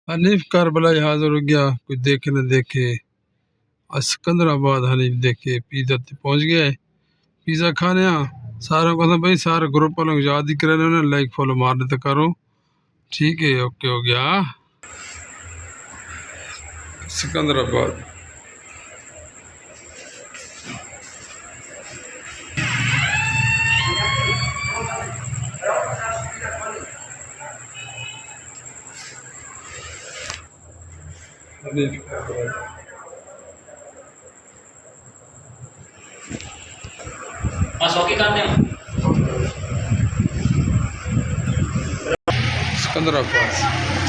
हनीफ करबलाई हाजिर हो गया, कोई देखे न देखे। सिकंदराबाद हनीफ देखे पिज़्ज़ा ते पहुंच गया है। पिज़्ज़ा खाने सारा को भाई सारे ग्रुप वालों को याद ही करे ना, लाइक फॉलो मारने तो करो। ठीक है, ओके हो गया। सिकंदराबाद सिकंदराबाद